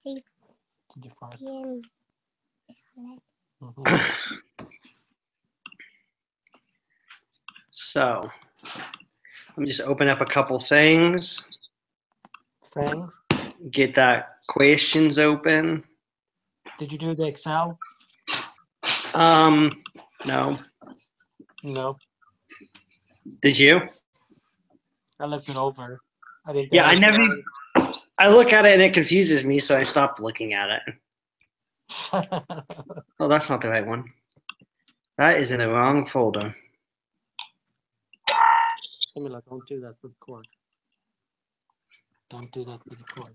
Did you fart? So, let me just open up a couple things. Things. Get that questions open. Did you do the Excel? No. No. Did you? I looked it over. I didn't. Yeah, I look at it and it confuses me, so I stopped looking at it. Oh, that's not the right one. That is in the wrong folder. Camilla, don't do that with the cord. Don't do that with the cord.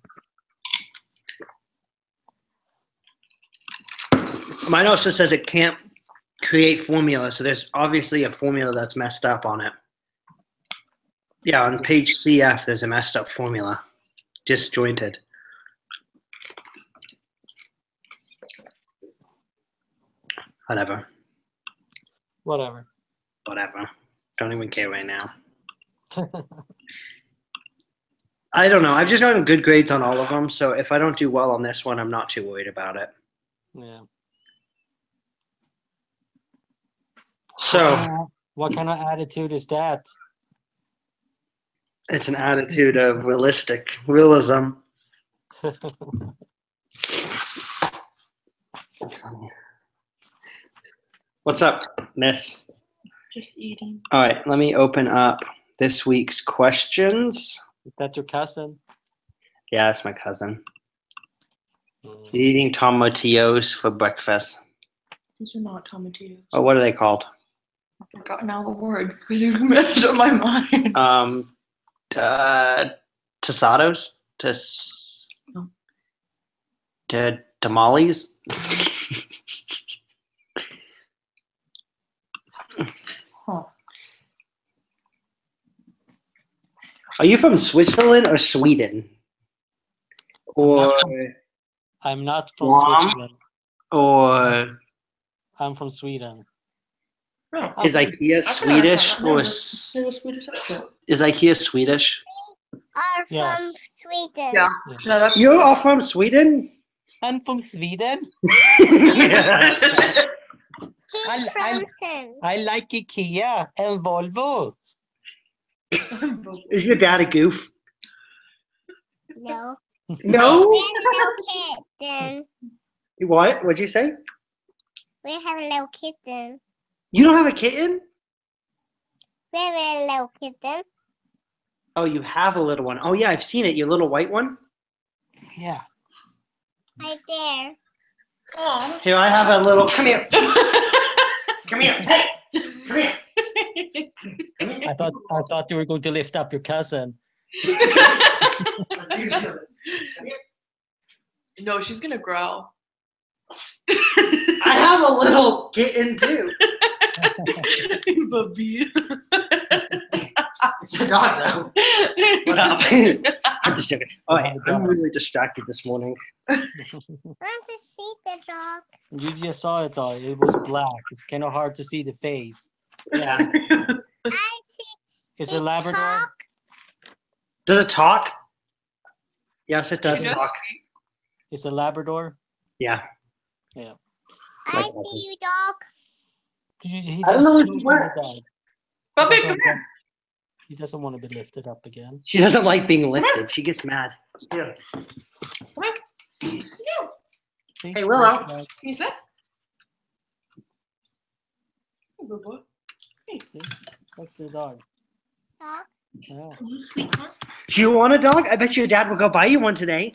My note just says it can't create formula, so there's obviously a formula that's messed up on it. Yeah, on page CF, there's a messed up formula. Disjointed. Whatever. Don't even care right now. I don't know. I've just gotten good grades on all of them, so if I don't do well on this one, I'm not too worried about it. Yeah. So, what kind of attitude is that? it's an attitude of realism. What's up, miss? Just eating. All right, let me open up this week's questions. Is that your cousin? Yeah, it's my cousin. He's eating tomatillos for breakfast. These are not tomatillos. Oh, what are they called? I've forgotten now the word because you messed up my mind. Tosados? Tamales? Huh. Are you from Switzerland or Sweden? Or I'm not from Switzerland. Or I'm from Sweden. Oh, is IKEA Swedish or Swedish accent. is IKEA Swedish? Are Yes. from Sweden. Yeah. No, that's You're all from Sweden? I'm from Sweden. He's from Sweden. I like IKEA and Volvo. Is your dad a goof? No. No? We have a little kitten. What? What'd you say? We have a little kitten. You don't have a kitten? We have a little kitten. Oh, you have a little one. Oh, yeah, I've seen it. Your little white one? Yeah. Right there. Aw. Here, I have a little. Come here. Come here. Hey, come here. I thought you were going to lift up your cousin. Let's see who's doing it. No, she's gonna growl. I have a little kitten too. Baby. It's a dog though. What up? I'm just joking. All right, I'm really distracted this morning. I want to see the dog. You just saw it though. It was black. It's kind of hard to see the face. Yeah. I see. It's it a Labrador. talk. Does it talk? Yes, it does Yes. talk. It's a Labrador. Yeah. Yeah. I see you, dog. He I don't just know chewed if on you the were. dog. Puppy, He come doesn't here. want- He doesn't want to be lifted up again. She doesn't like being lifted. She gets mad. Yeah. Come here. Sit down. See? Hey, Willow. Can you sit? Hey, good boy. That's the dog. Dog. Yeah. Do you want a dog? I bet your dad will go buy you one today.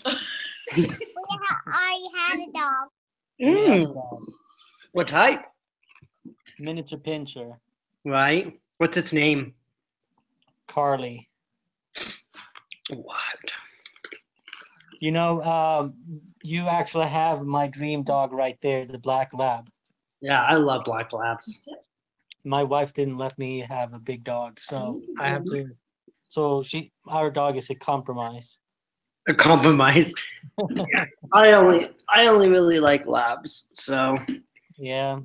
I have a dog. We have a Mm. dog. What type? Miniature pincher. Right. What's its name? Carly. What? You know, you actually have my dream dog right there, the black lab. Yeah, I love black labs. My wife didn't let me have a big dog, so I have to. So our dog is a compromise. A compromise. I only really like labs, so Yeah,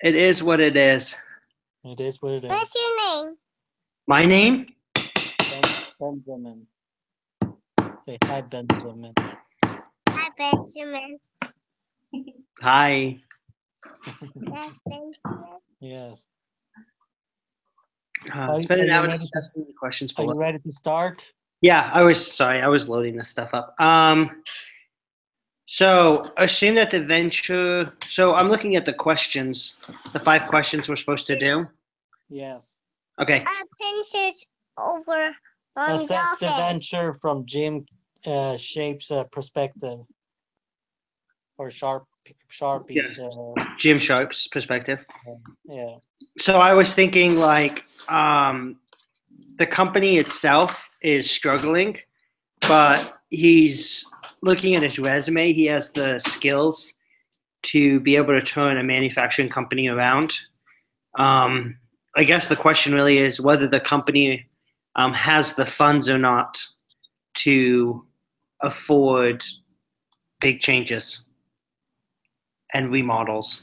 it is what it is. it is what it is. What's your name? My name? Benjamin. Say hi, Benjamin. Hi, Benjamin. Hi. That's Benjamin. Yes. Spend an you hour ready to- discussing the questions Are you below. ready to start? Yeah, I was loading this stuff up. So assume that the venture. So I'm looking at the questions, the 5 questions we're supposed to do. Yes. Okay. Pincers over on Assess the dolphins. venture from Jim Shape's perspective, or Sharpie's. Jim Sharp's perspective. Yeah. So I was thinking like the company itself is struggling, but he's looking at his resume. He has the skills to be able to turn a manufacturing company around. I guess the question really is whether the company has the funds or not to afford big changes and remodels.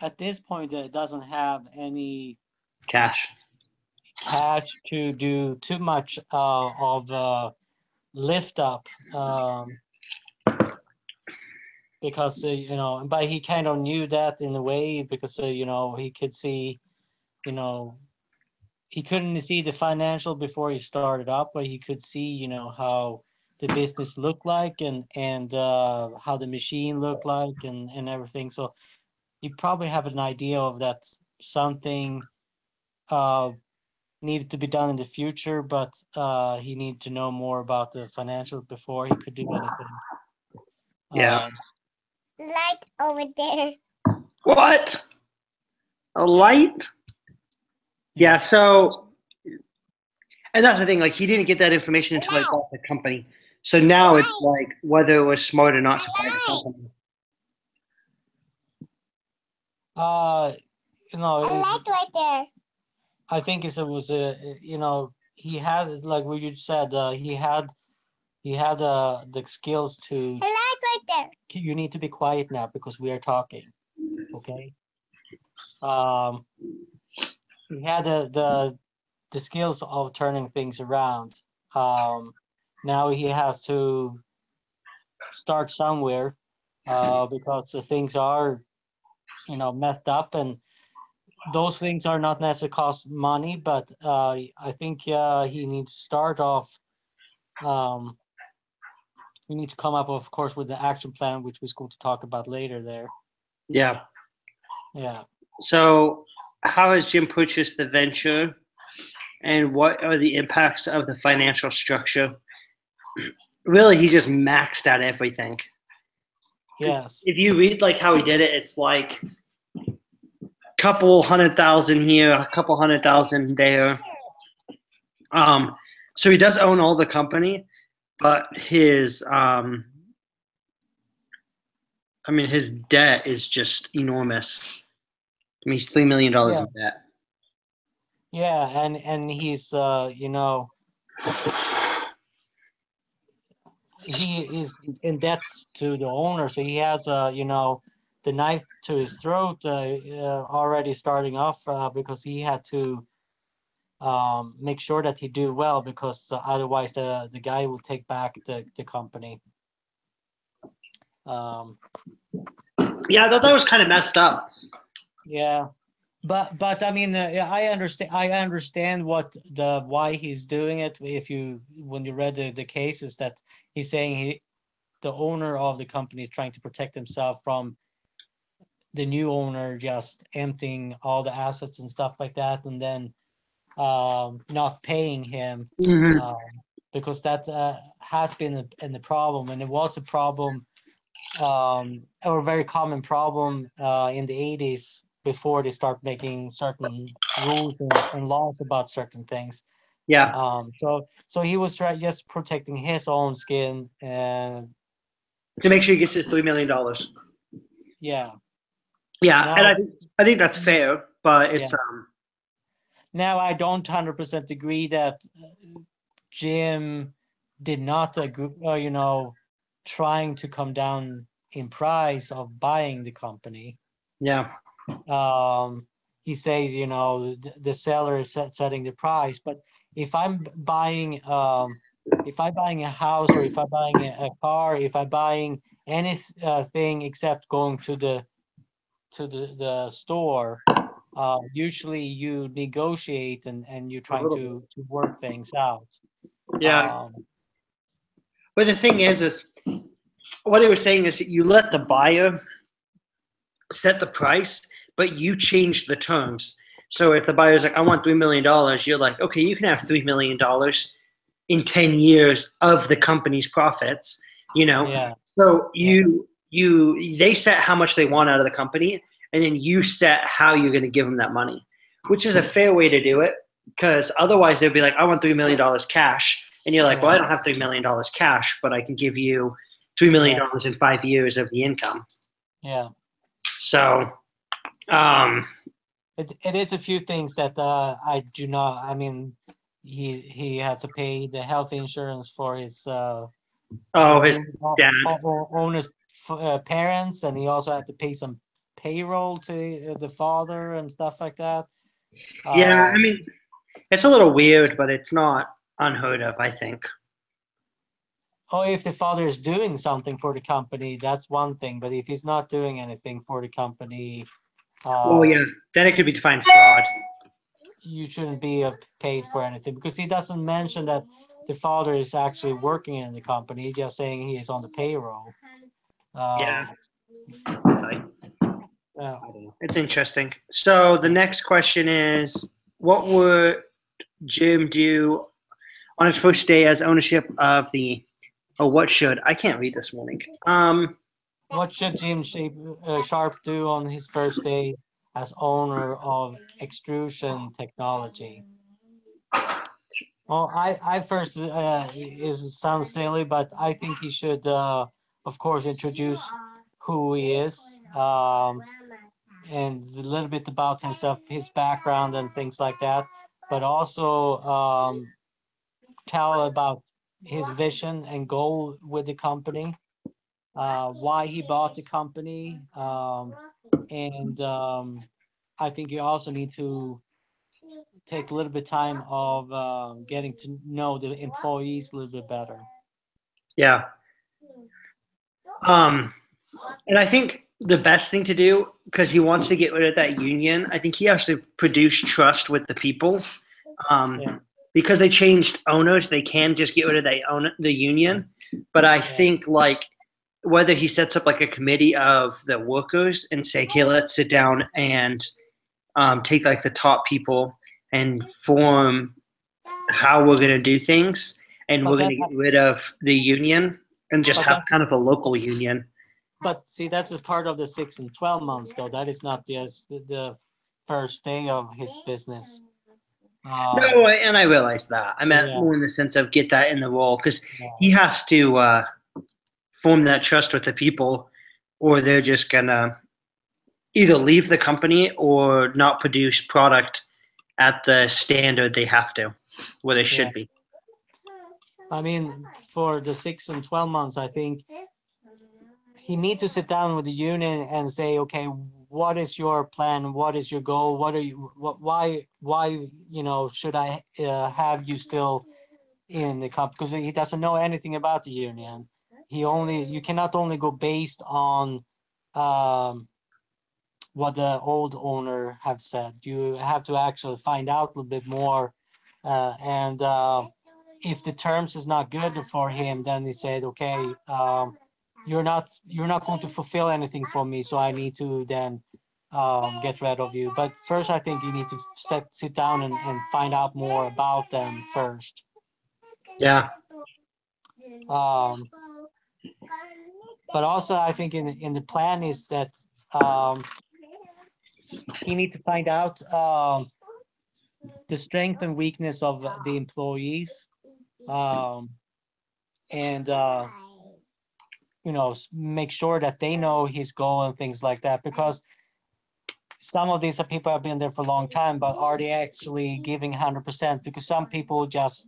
At this point, it doesn't have any Cash. cash to do too much of lift up, because but he kind of knew that in a way, because he could see, he couldn't see the financial before he started up, but he could see how the business looked like, and how the machine looked like, and everything. So you probably have an idea of that something needed to be done in the future, but he needed to know more about the financial before he could do anything. Yeah. Light over there. What? A light? Yeah, so, and that's the thing, like, he didn't get that information until I bought the company. So now it's like whether it was smart or not to buy the company. A light right there. I think it was he had, like what you said, he had the skills to. A light right there. You need to be quiet now because we are talking. Okay. He had the skills of turning things around. Now he has to start somewhere, because the things are messed up, and those things are not necessarily cost money, but I think he needs to start off. We need to come up, of course, with the action plan, which we're going to talk about later there. Yeah. Yeah. So how has Jim purchased the venture, and what are the impacts of the financial structure? Really, he just maxed out everything. Yes. If you read like how he did it, it's like couple 100,000 here, a couple 100,000 there. So he does own all the company, but his his debt is just enormous. I mean, he's $3 million in debt. Yeah, and he's he is in debt to the owner, so he has the knife to his throat already starting off, because he had to make sure that he do well, because otherwise the guy will take back the company. Yeah, I thought that was kind of messed up. Yeah, but I mean, I understand why he's doing it. When you read the cases, that he's saying the owner of the company is trying to protect himself from the new owner just emptying all the assets and stuff like that, and then not paying him, because that has been the problem, and it was a problem, or a very common problem in the 80s, before they start making certain rules and laws about certain things. Yeah. So he was just protecting his own skin, and to make sure he gets his $3 million. Yeah. Yeah, Now, and I think that's fair, but it's Now I don't 100% agree that Jim did not agree, trying to come down in price of buying the company. Yeah. He says, the seller is setting the price, but if I'm buying if I'm buying a house or if I'm buying a car, if I'm buying anything except going to the store, usually you negotiate and you're trying to work things out. Yeah. But the thing is what they were saying is that you let the buyer set the price, but you change the terms. So if the buyer's like, I want $3 million, you're like, okay, you can have $3 million in 10 years of the company's profits, you know? Yeah. So they set how much they want out of the company, and then you set how you're going to give them that money, which is a fair way to do it, because otherwise they'd be like, I want $3 million cash. And you're like, well, I don't have $3 million cash, but I can give you $3 million in 5 years of the income. Yeah. So, it is a few things that I do not. I mean, he had to pay the health insurance for his his dad. owner's parents, and he also had to pay some payroll to the father and stuff like that. Yeah, I mean, it's a little weird, but it's not unheard of, I think. Oh, if the father is doing something for the company, that's one thing. But if he's not doing anything for the company, then it could be defined fraud. You shouldn't be paid for anything, because he doesn't mention that the father is actually working in the company. He's just saying he is on the payroll. Yeah. Yeah. It's interesting. So the next question is, what would Jim do on his first day as ownership of the? Oh, what should I can't read this morning. What should Jim Sharp do on his first day as owner of Extrusion Technology? Well, I first it sounds silly, but I think he should, of course, introduce who he is, and a little bit about himself, his background, and things like that. But also tell about his vision and goal with the company, why he bought the company, and I think you also need to take a little bit time of getting to know the employees a little bit better. Yeah. And I think the best thing to do, because he wants to get rid of that union, I think he has to produce trust with the people. Because they changed owners, they can just get rid of the union. But I think like whether he sets up like a committee of the workers and say, okay, let's sit down and take like the top people and form how we're going to do things, and we're going to get rid of the union and just have kind of a local union. But see, that's a part of the 6 and 12 months, though. That is not just the first day of his business. No, and I realize that. I meant more in the sense of get that in the role, because he has to form that trust with the people, or they're just gonna either leave the company or not produce product at the standard they have to, where they should be. I mean, for the 6 and 12 months, I think he needs to sit down with the union and say, okay, what is your plan? What is your goal? What are you? Why? Should I have you still in the company? Because he doesn't know anything about the union. You cannot only go based on what the old owner have said. You have to actually find out a little bit more, and if the terms is not good for him, then he said, okay, you're not going to fulfill anything for me, so I need to then get rid of you. But first, I think you need to sit down and find out more about them first. Yeah. But also, I think in the plan is that he need to find out the strength and weakness of the employees, and make sure that they know his goal and things like that, because some of these people have been there for a long time, but are they actually giving 100%? Because some people just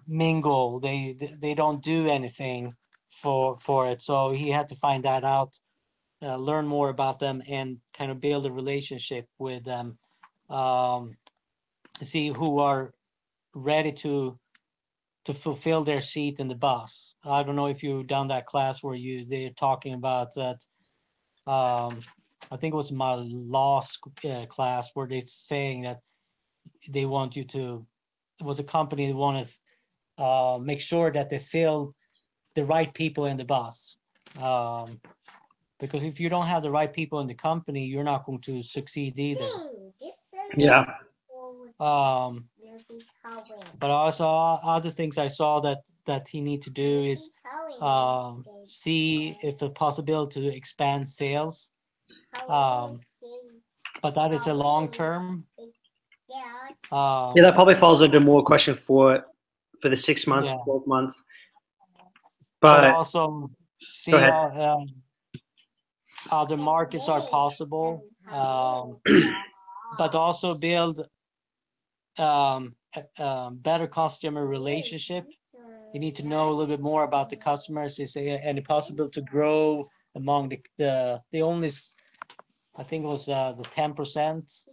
mingle, they don't do anything for it. So he had to find that out, learn more about them, and kind of build a relationship with them, see who are ready to to fulfill their seat in the bus. I don't know if you've done that class where they're talking about that. I think it was my law class where they're saying that they want you to. It was a company that wanted make sure that they fill the right people in the bus. Because if you don't have the right people in the company, you're not going to succeed either. Yeah. But also other things I saw that he need to do is see if the possibility to expand sales. But that is a long term. Yeah, that probably falls under more question for the 6 month, Yeah. 12 month. But But also see go ahead. how other markets are possible. But also build a better customer relationship. You need to know a little bit more about the customers. They say any possible to grow among the only, I think it was the 10%.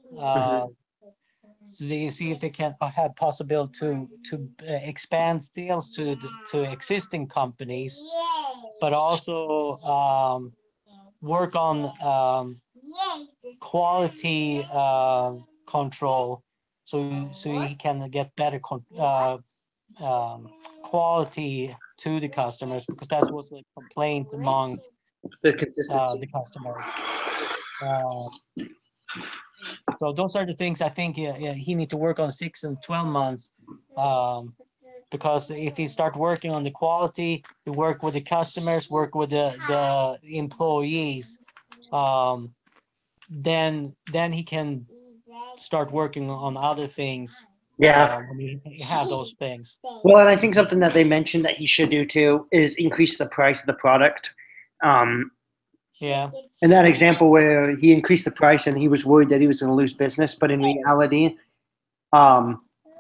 So they see if they can have possible to expand sales to existing companies, but also work on quality control, so he can get better quality to the customers, because that was a complaint among The consistency. the customers. So those are the things I think he need to work on 6 and 12 months. Because if he start working on the quality, he work with the customers, work with the employees, then he can start working on other things. Yeah. When he have those things. Well, and I think something that they mentioned that he should do too is increase the price of the product. Yeah. In that example where he increased the price and he was worried that he was going to lose business, but in reality,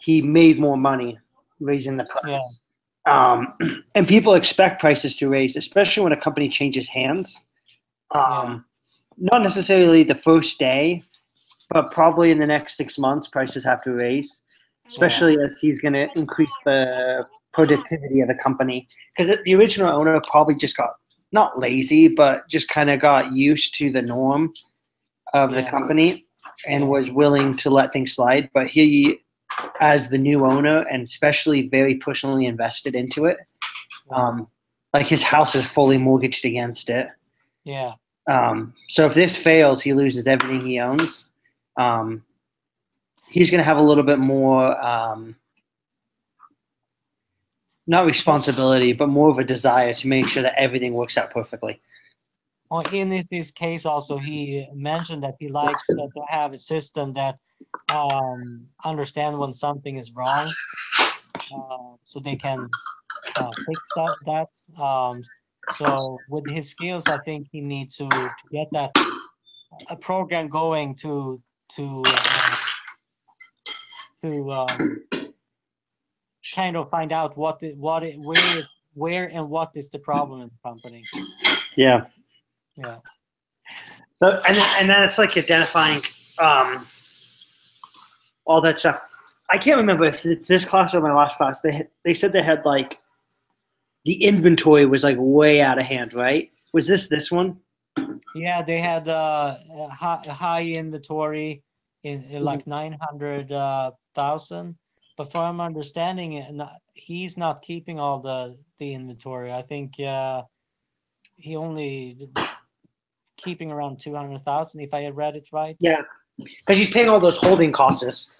he made more money raising the price. And people expect prices to raise, especially when a company changes hands. Not necessarily the first day, but probably in the next 6 months, prices have to raise, especially as he's going to increase the productivity of the company. Because the original owner probably just got, not lazy, but just kind of got used to the norm of the company and was willing to let things slide. But he, as the new owner, and especially very personally invested into it, like his house is fully mortgaged against it. Yeah. So if this fails, he loses everything he owns. He's going to have a little bit more, not responsibility, but more of a desire to make sure that everything works out perfectly. Well, in this case also, he mentioned that he likes to have a system that understand when something is wrong, so they can fix that. So with his skills, I think he needs to get that a program going to kind of find out where and what is the problem in the company. Yeah. Yeah. So and then it's like identifying all that stuff. I can't remember if it's this class or my last class. They said they had like the inventory was like way out of hand, right? Was this one? Yeah, they had high inventory in like 900,000. But from understanding, he's not keeping all the inventory. I think he only keeping around 200,000, if I read it right. Yeah, because he's paying all those holding costs.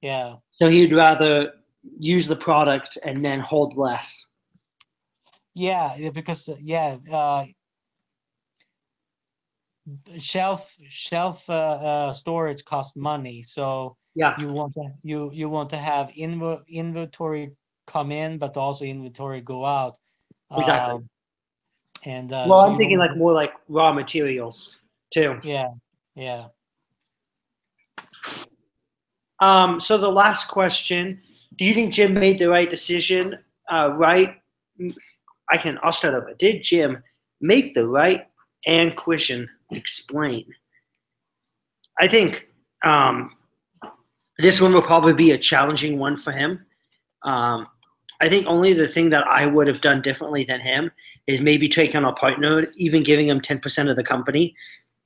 Yeah. So he'd rather use the product and then hold less. Yeah, because shelf storage costs money. So you want to have inventory come in, but also inventory go out. Exactly. And so I'm thinking like more like raw materials too. Yeah. So the last question: do you think Jim made the right decision? I'll start over. Did Jim make the right and question explain? I think this one will probably be a challenging one for him. I think only the thing that I would have done differently than him is maybe taking on a partner, even giving him 10% of the company.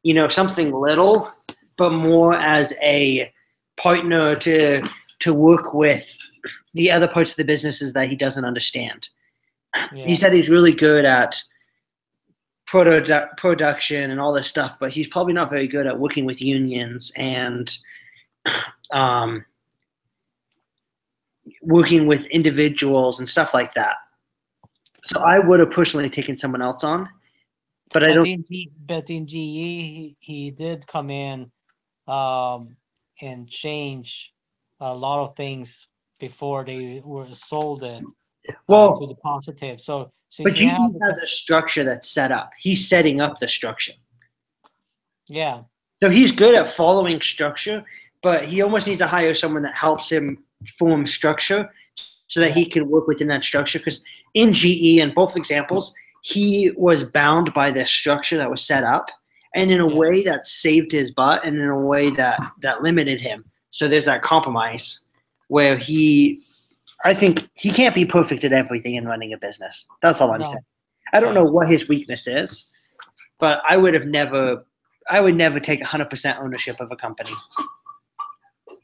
You know, something little, but more as a partner to work with the other parts of the businesses that he doesn't understand. Yeah. He said he's really good at production and all this stuff, but he's probably not very good at working with unions and working with individuals and stuff like that. So I would have personally taken someone else on, but I don't. But in GE, he did come in and change a lot of things before they were sold it Well, to the positive. So but you GE have has a structure that's set up. He's setting up the structure. yeah. So he's good at following structure, but he almost needs to hire someone that helps him form structure so that he can work within that structure. Because in GE, in both examples, he was bound by this structure that was set up, and in a way that saved his butt, and in a way that limited him. So there's that compromise where I think he can't be perfect at everything in running a business. That's all I'm saying. I don't know what his weakness is, but I would never take 100% ownership of a company.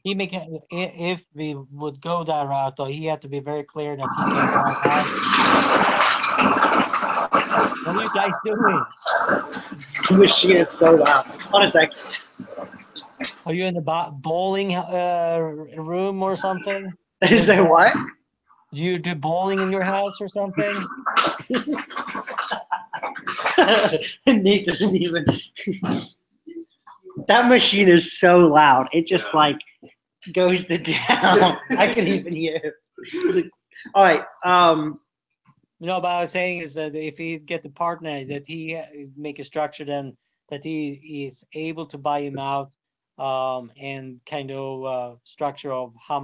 If we would go that route, though, he had to be very clear that he can buy out. What are you guys doing? The machine is so loud. Hold a sec. Are you in the bowling room or something? Is there what? Do you do bowling in your house or something? Nate doesn't even. That machine is so loud. It just like goes to down. I can even hear it. All right. No, but I was saying is that if he get the partner, that he make a structure, then that he is able to buy him out, and kind of structure of how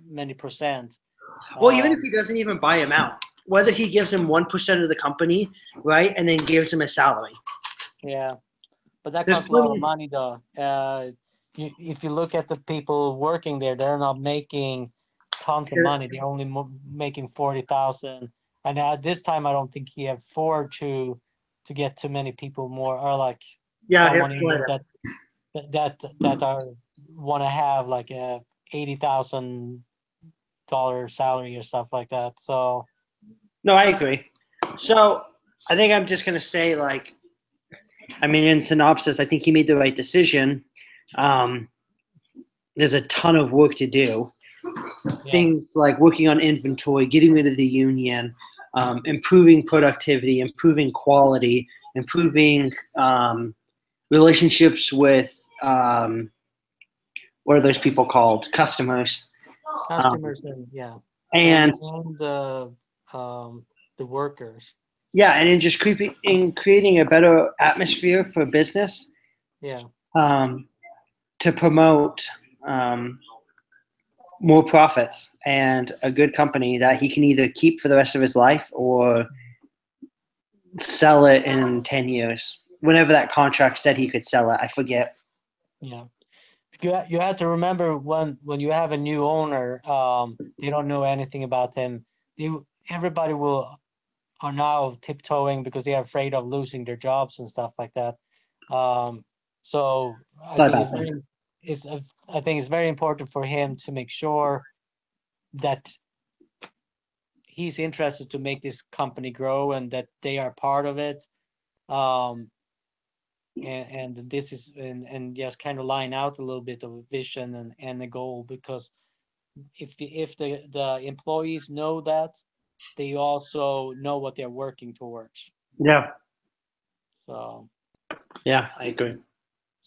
many percent. Well, even if he doesn't even buy him out, whether he gives him 1% of the company, right, and then gives him a salary. Yeah, but that costs a lot of money, though. If you look at the people working there, they're not making tons of money. They're only making 40,000. And at this time, I don't think he have afford to get too many people more, or like someone that want to have like a $80,000 salary or stuff like that. So no, I agree. So I think I'm just gonna say, like, I mean, in synopsis, I think he made the right decision. There's a ton of work to do. Yeah. Things like working on inventory, getting rid of the union, improving productivity, improving quality, improving relationships with what are those people called? Customers. And the workers. Yeah, and in just creating a better atmosphere for business. Yeah. To promote more profits and a good company that he can either keep for the rest of his life or sell it in 10 years. Whenever that contract said he could sell it, I forget. Yeah. You have to remember when you have a new owner, they don't know anything about him. Everybody are now tiptoeing because they are afraid of losing their jobs and stuff like that. So I think it's very important for him to make sure that he's interested to make this company grow and that they are part of it. And this is and just kind of line out a little bit of a vision and a goal, because if the employees know that, they also know what they're working towards. Yeah. So. Yeah, I agree.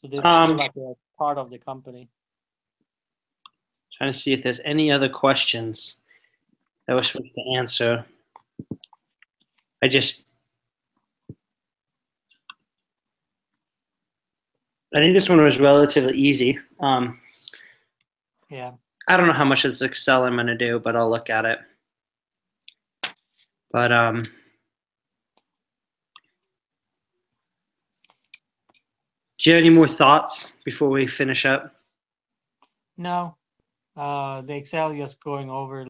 So this is like a part of the company. Trying to see if there's any other questions that we're supposed to answer. I think this one was relatively easy. Yeah. I don't know how much of this Excel I'm going to do, but I'll look at it. But do you have any more thoughts before we finish up? No. The Excel just going over